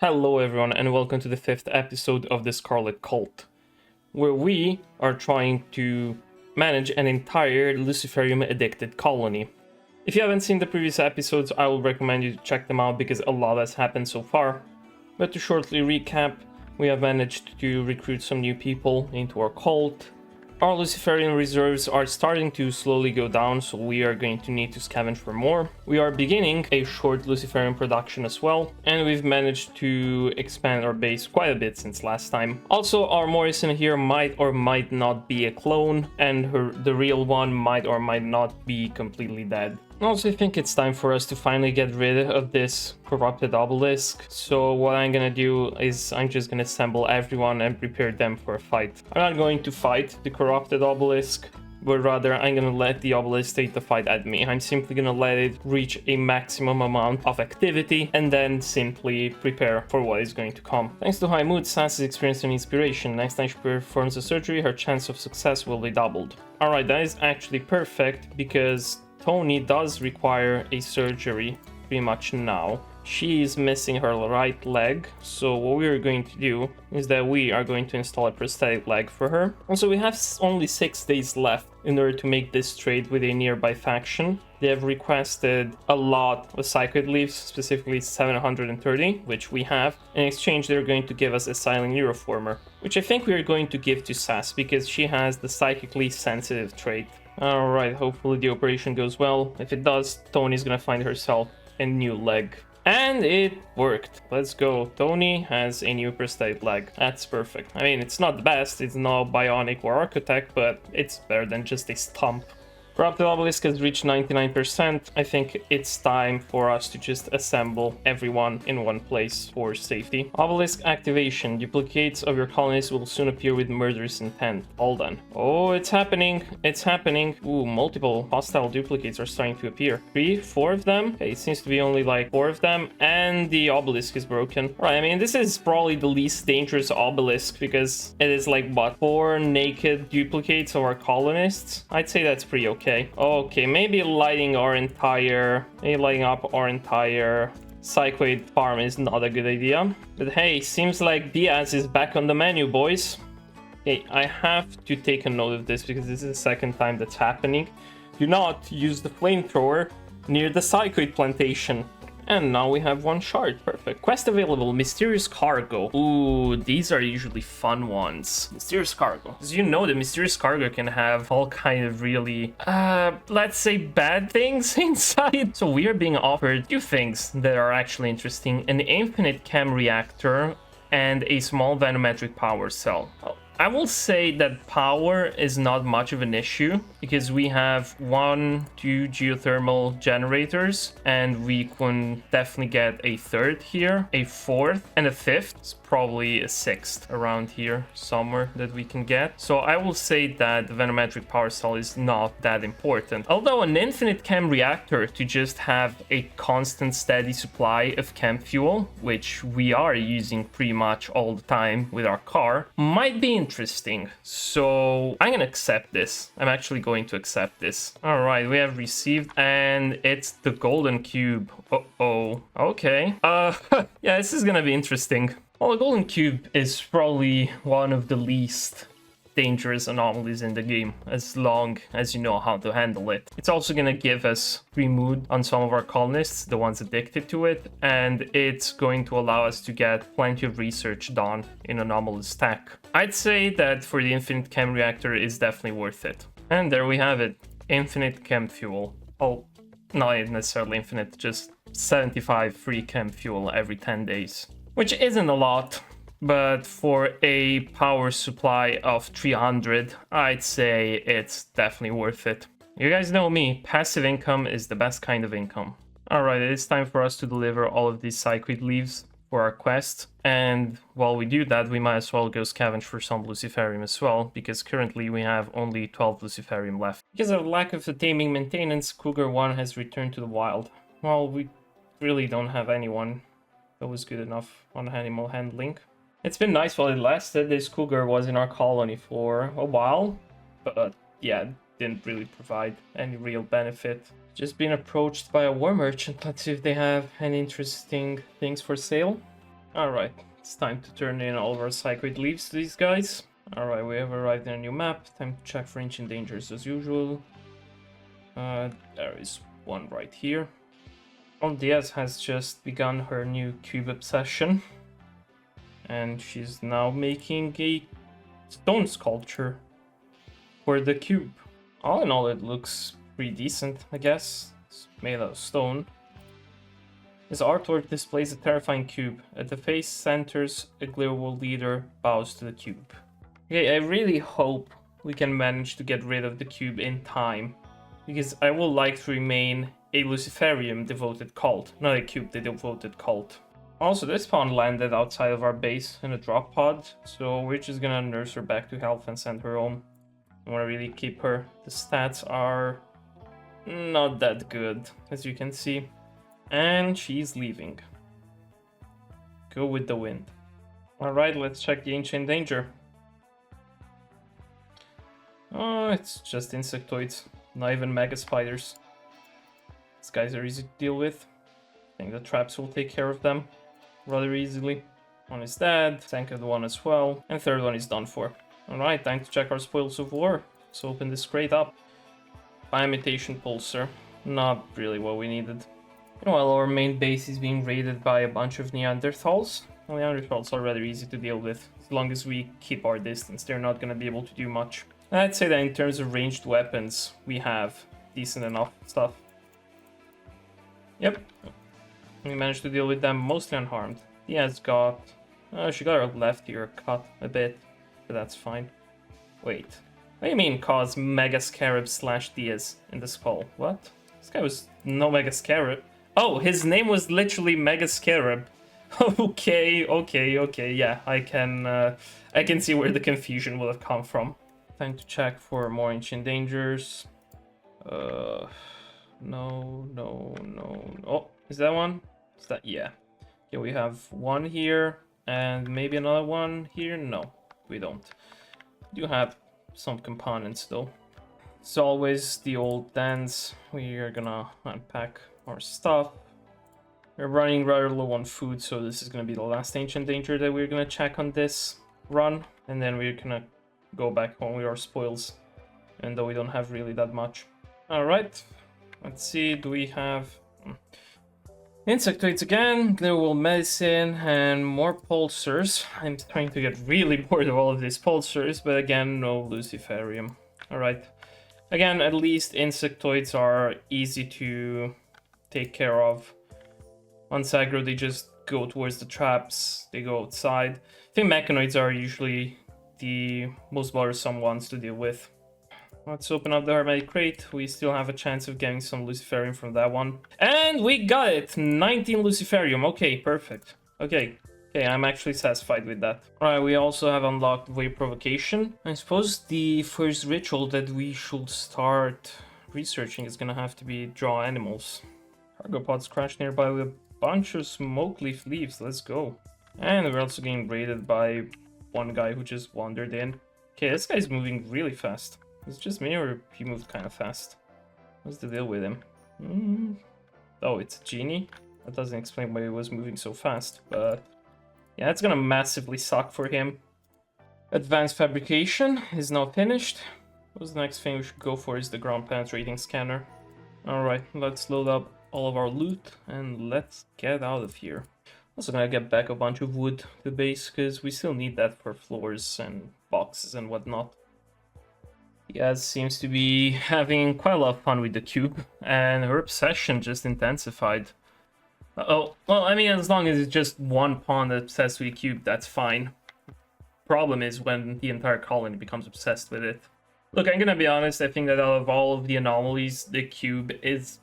Hello everyone and welcome to the 5th episode of the Scarlet Cult, where we are trying to manage an entire Luciferium addicted colony. If you haven't seen the previous episodes, I will recommend you to check them out because a lot has happened so far. But to shortly recap, we have managed to recruit some new people into our cult. Our Luciferian reserves are starting to slowly go down, so we are going to need to scavenge for more. We are beginning a short Luciferian production as well, and we've managed to expand our base quite a bit since last time. Also, our Morrison here might or might not be a clone, and the real one might or might not be completely dead. I also think it's time for us to finally get rid of this corrupted obelisk. So what I'm gonna do is I'm just gonna assemble everyone and prepare them for a fight. I'm not going to fight the corrupted obelisk, but rather I'm gonna let the obelisk take the fight at me. I'm simply gonna let it reach a maximum amount of activity and then simply prepare for what is going to come. Thanks to high mood, Sass is experiencing inspiration. Next time she performs a surgery, her chance of success will be doubled. Alright, that is actually perfect because Tony does require a surgery pretty much now. She is missing her right leg, so what we are going to do is that we are going to install a prosthetic leg for her. Also, we have only 6 days left in order to make this trade with a nearby faction. They have requested a lot of psychic leaves, specifically 730, which we have. In exchange, they're going to give us a silent neuroformer, which I think we are going to give to Sass because she has the psychically sensitive trait. Alright, hopefully the operation goes well. If it does, Tony's gonna find herself a new leg. And it worked. Let's go. Tony has a new prosthetic leg. That's perfect. I mean, it's not the best. It's not Bionic or Architect, but it's better than just a stump. Corrupted obelisk has reached 99%. I think it's time for us to just assemble everyone in one place for safety. Obelisk activation. Duplicates of your colonists will soon appear with murderous intent. All done. Oh, it's happening. It's happening. Ooh, multiple hostile duplicates are starting to appear. 3, 4 of them. Okay, it seems to be only like 4 of them. And the obelisk is broken. All right, I mean, this is probably the least dangerous obelisk because it is like, what, 4 naked duplicates of our colonists? I'd say that's pretty okay. Okay, maybe lighting up our entire psychoid farm is not a good idea. But hey, seems like Diaz is back on the menu, boys. Okay, I have to take a note of this because this is the second time that's happening. Do not use the flamethrower near the psychoid plantation. And now we have 1 shard. Perfect. Quest available. Mysterious cargo. Ooh, these are usually fun ones. Mysterious cargo. As you know, the mysterious cargo can have all kind of really, let's say bad things inside. So we are being offered 2 things that are actually interesting. An infinite chem reactor and a small vanometric power cell. I will say that power is not much of an issue because we have 1, 2 geothermal generators and we can definitely get a 3rd here, a 4th and a 5th. It's probably a 6th around here somewhere that we can get. So I will say that the vanometric power cell is not that important. Although an infinite chem reactor to just have a constant steady supply of chem fuel, which we are using pretty much all the time with our car, might be interesting. So I'm gonna accept this. I'm actually going to accept this. All right, we have received and it's the golden cube. Uh-oh. Okay. Yeah, this is gonna be interesting. Well, the golden cube is probably one of the least dangerous anomalies in the game, as long as you know how to handle it. It's also gonna give us free mood on some of our colonists, the ones addicted to it, and it's going to allow us to get plenty of research done in anomalous tech. I'd say that for the infinite chem reactor is definitely worth it. And there we have it, infinite chem fuel. Oh, not necessarily infinite, just 75 free chem fuel every 10 days. Which isn't a lot, but for a power supply of 300, I'd say it's definitely worth it. You guys know me, passive income is the best kind of income. Alright, it is time for us to deliver all of these psychoid leaves for our quest. And while we do that, we might as well go scavenge for some Luciferium as well, because currently we have only 12 Luciferium left. Because of lack of the taming maintenance, Cougar 1 has returned to the wild. Well, we really don't have anyone that was good enough on animal handling. It's been nice while it lasted. This cougar was in our colony for a while, but yeah, didn't really provide any real benefit. Just been approached by a war merchant. Let's see if they have any interesting things for sale. Alright, it's time to turn in all of our psychoid leaves to these guys. Alright, we have arrived in a new map. Time to check for ancient dangers as usual. There is one right here. Diaz has just begun her new cube obsession. And she's now making a stone sculpture for the cube. All in all, it looks pretty decent, I guess. It's made out of stone. This artwork displays a terrifying cube. At the face centers a Geological leader bows to the cube. Okay, I really hope we can manage to get rid of the cube in time, because I would like to remain a Luciferium devoted cult, not a cube devoted cult. Also, this pawn landed outside of our base in a drop pod, so we're just gonna nurse her back to health and send her home. I wanna really keep her. The stats are not that good, as you can see. And she's leaving. Go with the wind. Alright, let's check the ancient danger. Oh, it's just insectoids, not even mega spiders. These guys are easy to deal with. I think the traps will take care of them rather easily. One is dead, second one as well, and third one is done for. Alright, time to check our spoils of war. Let's open this crate up. Imitation pulsar. Not really what we needed. While our main base is being raided by a bunch of Neanderthals. Well, Neanderthals are rather easy to deal with. As long as we keep our distance, they're not going to be able to do much. I'd say that in terms of ranged weapons, we have decent enough stuff. Yep. We managed to deal with them mostly unharmed. Diaz got... she got her left ear cut a bit, but that's fine. Wait. What do you mean cause Mega Scarab / Diaz in the skull? What? This guy was no Mega Scarab. Oh, his name was literally Mega Scarab. Okay, yeah, I can see where the confusion will have come from. Time to check for more ancient dangers. No. Oh, is that one? Is that, yeah. Okay, we have one here, and maybe another one here? No, we don't. We do have some components, though. As always, the old dance. We are gonna unpack our stuff. We're running rather low on food, so this is gonna be the last ancient danger that we're gonna check on this run, and then we're gonna go back home with our spoils, even though we don't have really that much. Alright, let's see, do we have insectoids again, global medicine, and more pulsars. I'm trying to get really bored of all of these pulsars, but again, no Luciferium. Alright, again, at least insectoids are easy to take care of. Once aggro, they just go towards the traps, they go outside. I think mechanoids are usually the most bothersome ones to deal with. Let's open up the hermetic crate. We still have a chance of getting some Luciferium from that one. And we got it! 19 Luciferium. Okay, perfect. Okay, I'm actually satisfied with that. Alright, we also have unlocked Wave Provocation. I suppose the first ritual that we should start researching is gonna have to be draw animals. Cargo pods crashed nearby with a bunch of smoke leaf leaves. Let's go. And we're also getting raided by one guy who just wandered in. Okay, this guy's moving really fast. Is it just me, or he moved kind of fast? What's the deal with him? Oh, it's a genie? That doesn't explain why he was moving so fast, but... yeah, it's gonna massively suck for him. Advanced fabrication is now finished. What's the next thing we should go for is the ground penetrating scanner. Alright, let's load up all of our loot and let's get out of here. Also gonna get back a bunch of wood to the base, because we still need that for floors and boxes and whatnot. Yaz seems to be having quite a lot of fun with the cube, and her obsession just intensified. Oh, well, I mean, as long as it's just one pawn that's obsessed with the cube, that's fine. Problem is when the entire colony becomes obsessed with it. Look, I'm gonna be honest, I think that out of all of the anomalies, the cube is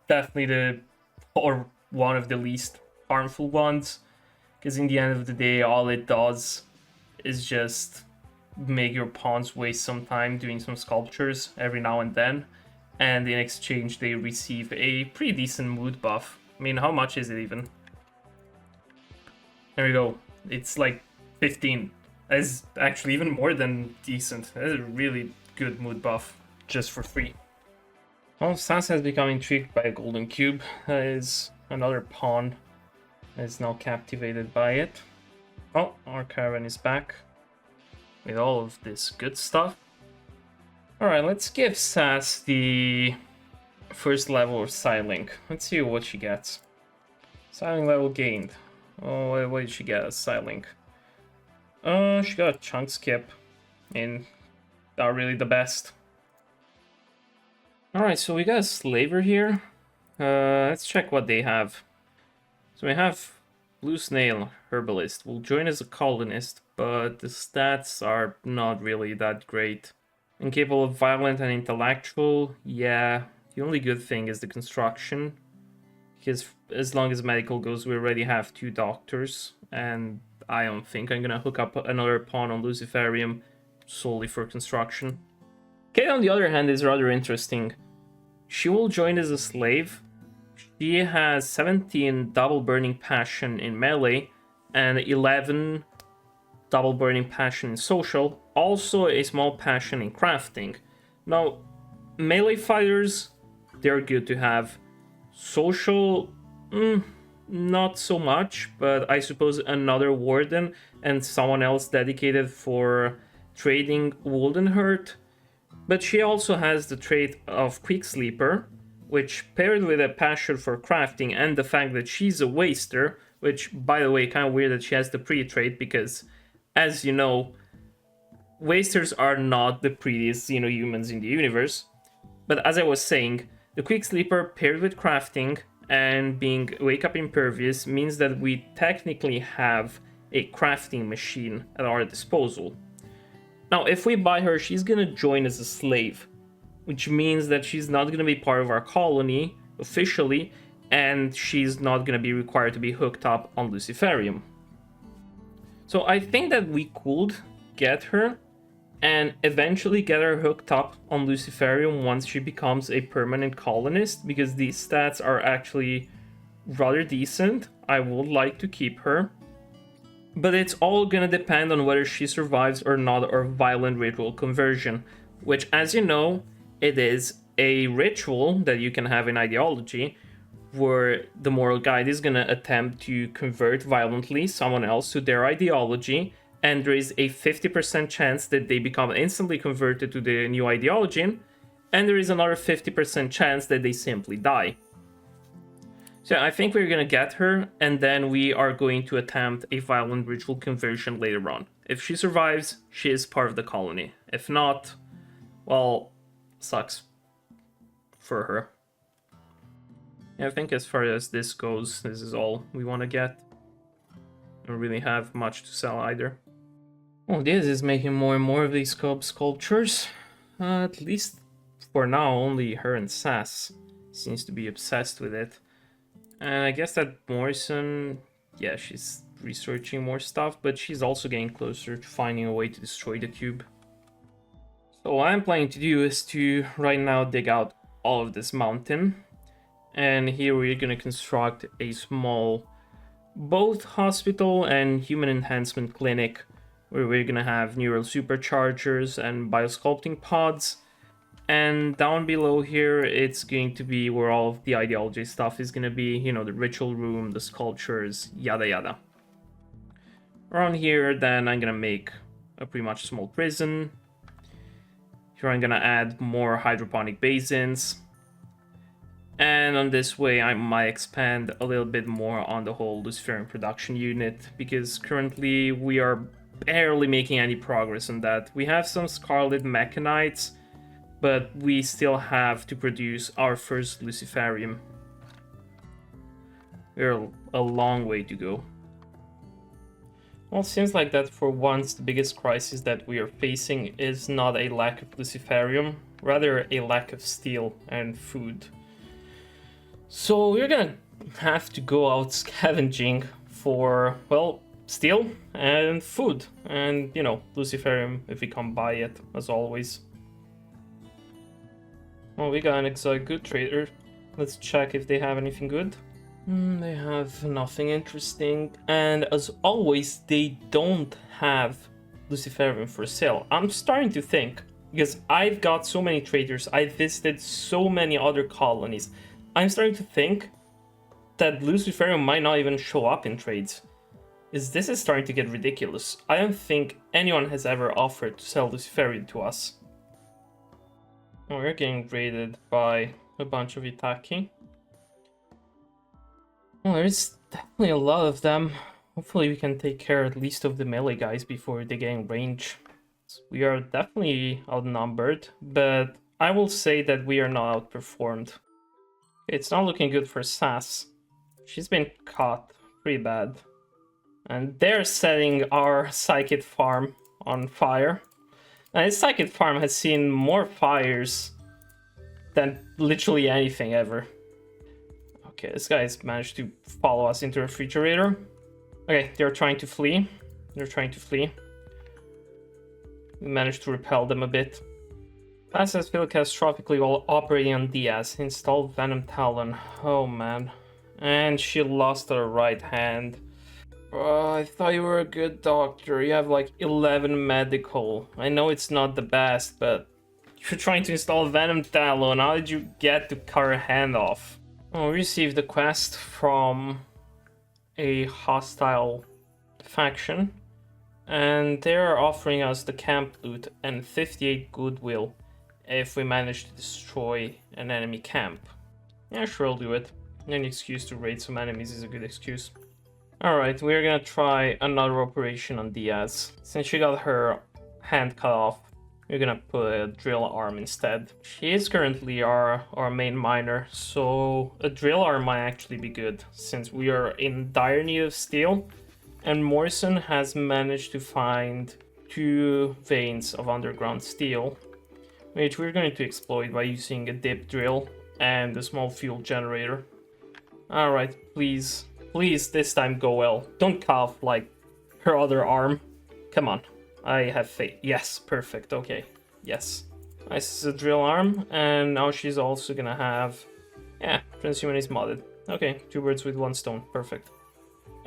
definitely one of the least harmful ones, because in the end of the day, all it does is just make your pawns waste some time doing some sculptures every now and then, and in exchange they receive a pretty decent mood buff. I mean, how much is it even? There we go. It's like 15. That is actually even more than decent. That is a really good mood buff just for free. Well, Sans has become intrigued by a golden cube. That is another pawn is now captivated by it. Oh, our caravan is back with all of this good stuff. Alright, let's give Sass the first level of Psylink. Let's see what she gets. Psylink level gained. Oh, what did she get as Psylink? She got a chunk skip. And not really the best. Alright, so we got a slaver here. Let's check what they have. So we have Blue Snail, Herbalist. Will join as a colonist, but the stats are not really that great. Incapable of violent and intellectual, yeah. The only good thing is the construction. Because as long as medical goes, we already have 2 doctors. And I don't think I'm gonna hook up another pawn on Luciferium solely for construction. Kate, on the other hand, is rather interesting. She will join as a slave. She has 17 double burning passion in melee and 11 double burning passion in social. Also a small passion in crafting. Now, melee fighters, they're good to have. Social, not so much, but I suppose another warden and someone else dedicated for trading wouldn't hurt. But she also has the trait of Quick Sleeper, which paired with a passion for crafting and the fact that she's a waster, which, by the way, kind of weird that she has the pretty trait because, as you know, wasters are not the prettiest, humans in the universe. But as I was saying, the Quick Sleeper paired with crafting and being Wake Up Impervious means that we technically have a crafting machine at our disposal. Now, if we buy her, she's gonna join as a slave, which means that she's not gonna be part of our colony officially, and she's not gonna be required to be hooked up on Luciferium. So I think that we could get her and eventually get her hooked up on Luciferium once she becomes a permanent colonist, because these stats are actually rather decent. I would like to keep her. But it's all gonna depend on whether she survives or not our violent ritual conversion, which, as you know, it is a ritual that you can have in ideology, where the moral guide is gonna attempt to convert violently someone else to their ideology, and there is a 50% chance that they become instantly converted to the new ideology, and there is another 50% chance that they simply die. So I think we're gonna get her, and then we are going to attempt a violent ritual conversion later on. If she survives, she is part of the colony. If not, well, sucks for her. Yeah, I think as far as this goes, this is all we want to get. Don't really have much to sell either. Well, this is making more and more of these sculptures. At least for now, only her and Sass seems to be obsessed with it. And I guess that Morrison, yeah, she's researching more stuff, but she's also getting closer to finding a way to destroy the cube. So what I'm planning to do is to right now dig out all of this mountain. And here we're going to construct a small both hospital and human enhancement clinic, where we're going to have neural superchargers and biosculpting pods. And down below here, it's going to be where all of the ideology stuff is going to be, the ritual room, the sculptures, yada yada. Around here, then I'm going to make a pretty much small prison. Here I'm going to add more hydroponic basins. And on this way, I might expand a little bit more on the whole Luciferium production unit, because currently we are barely making any progress on that. We have some Scarlet Mechanites, but we still have to produce our first Luciferium. We're a long way to go. Well, it seems like that for once the biggest crisis that we are facing is not a lack of Luciferium, rather a lack of steel and food. So we're gonna have to go out scavenging for, well, steel and food. And, Luciferium if we come by it, as always. Well, we got an exotic good trader. Let's check if they have anything good. They have nothing interesting. And as always, they don't have Luciferium for sale. I'm starting to think, because I've got so many traders, I've visited so many other colonies, I'm starting to think that Luciferium might not even show up in trades. This is starting to get ridiculous. I don't think anyone has ever offered to sell Luciferium to us. Oh, we're getting raided by a bunch of Itaki. Well, there's definitely a lot of them. Hopefully we can take care at least of the melee guys before they get in range. We are definitely outnumbered, but I will say that we are not outperformed. It's not looking good for Sass. She's been caught pretty bad. And they're setting our Psychic farm on fire. And this Psychic farm has seen more fires than literally anything ever. Okay, this guy's managed to follow us into a refrigerator. Okay, they're trying to flee. They're trying to flee. We managed to repel them a bit. Pass has failed catastrophically while operating on Diaz. Install Venom Talon. Oh man. And she lost her right hand. Oh, I thought you were a good doctor. You have like 11 medical. I know it's not the best, but you're trying to install Venom Talon. How did you get to cut her hand off? Oh, we received a quest from a hostile faction, and they're offering us the camp loot and 58 goodwill if we manage to destroy an enemy camp. Yeah, sure, I'll do it. Any excuse to raid some enemies is a good excuse. Alright, we're gonna try another operation on Diaz. Since she got her hand cut off, we're gonna put a drill arm instead. She is currently our main miner, so a drill arm might actually be good, since we are in dire need of steel, and Morrison has managed to find 2 veins of underground steel, which we're going to exploit by using a dip drill and a small fuel generator. Alright, please this time go well. Don't cut off like her other arm. Come on. I have faith. Yes, perfect. Okay. Yes. Nice is a drill arm, and now she's also gonna have... Yeah, transhuman is modded. Okay, 2 birds with 1 stone. Perfect.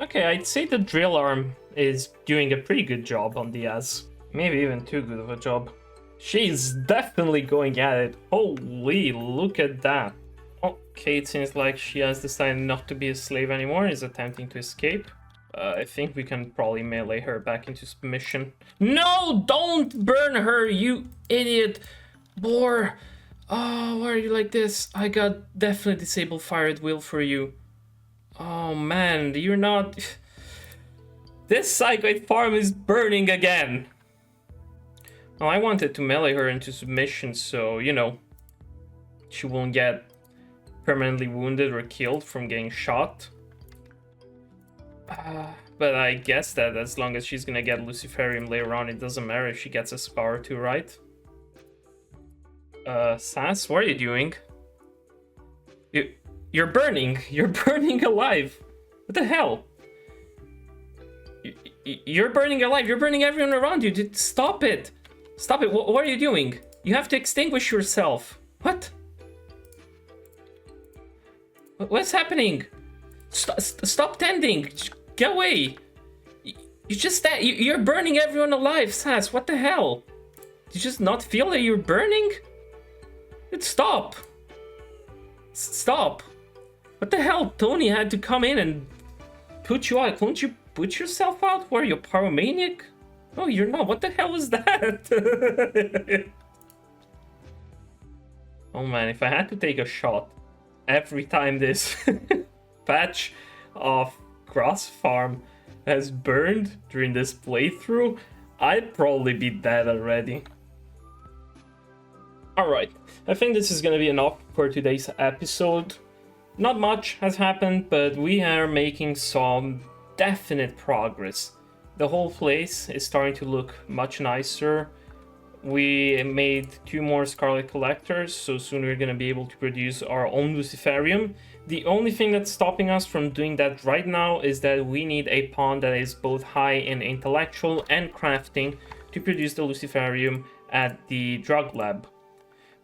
Okay, I'd say the drill arm is doing a pretty good job on Diaz. Maybe even too good of a job. She's definitely going at it. Holy, look at that. Okay, it seems like she has decided not to be a slave anymore, is attempting to escape. I think we can probably melee her back into submission. No, don't burn her, you idiot boar. Oh, why are you like this? I got definitely disabled fire at will for you. Oh man, you're not... This Psychoid farm is burning again. Well, I wanted to melee her into submission, so, you know, she won't get permanently wounded or killed from getting shot. But I guess that as long as she's gonna get Luciferium later on, it doesn't matter if she gets a scar or 2, right? Sass, what are you doing? You're burning! You're burning alive! What the hell? You're burning alive! You're burning everyone around you! Stop it! Stop it! What are you doing? You have to extinguish yourself! What? What's happening? Stop tending! Get away! You're burning everyone alive, Sass! What the hell? Did you just not feel that you're burning? Stop! Stop! What the hell? Tony had to come in and put you out. Couldn't you put yourself out? What are you, a pyromaniac? No, you're not. What the hell is that? Oh man, if I had to take a shot every time this patch of grass farm has burned during this playthrough, I'd probably be dead already. Alright, I think this is gonna be enough for today's episode. Not much has happened, but we are making some definite progress. The whole place is starting to look much nicer. We made 2 more Scarlet Collectors, so soon we're gonna be able to produce our own Luciferium. The only thing that's stopping us from doing that right now is that we need a pawn that is both high in intellectual and crafting to produce the Luciferium at the drug lab.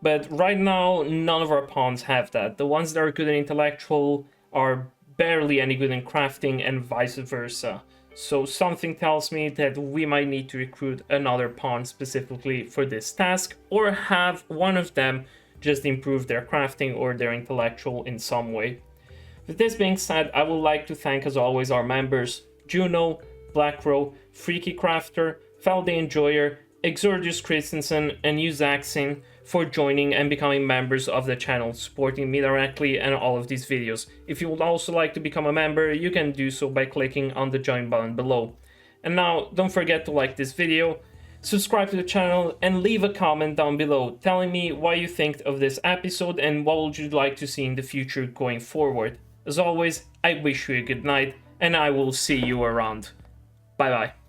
But right now, none of our pawns have that. The ones that are good in intellectual are barely any good in crafting, and vice versa. So something tells me that we might need to recruit another pawn specifically for this task, or have one of them just improve their crafting or their intellectual in some way. With this being said, I would like to thank as always our members, Juno, Blackrow, Freaky Crafter, Feldy Enjoyer, Exordius Christensen, and Uzaxin for joining and becoming members of the channel, supporting me directly and all of these videos. If you would also like to become a member, you can do so by clicking on the join button below. And now, don't forget to like this video, subscribe to the channel, and leave a comment down below telling me what you think of this episode and what would you like to see in the future going forward. As always, I wish you a good night, and I will see you around. Bye bye.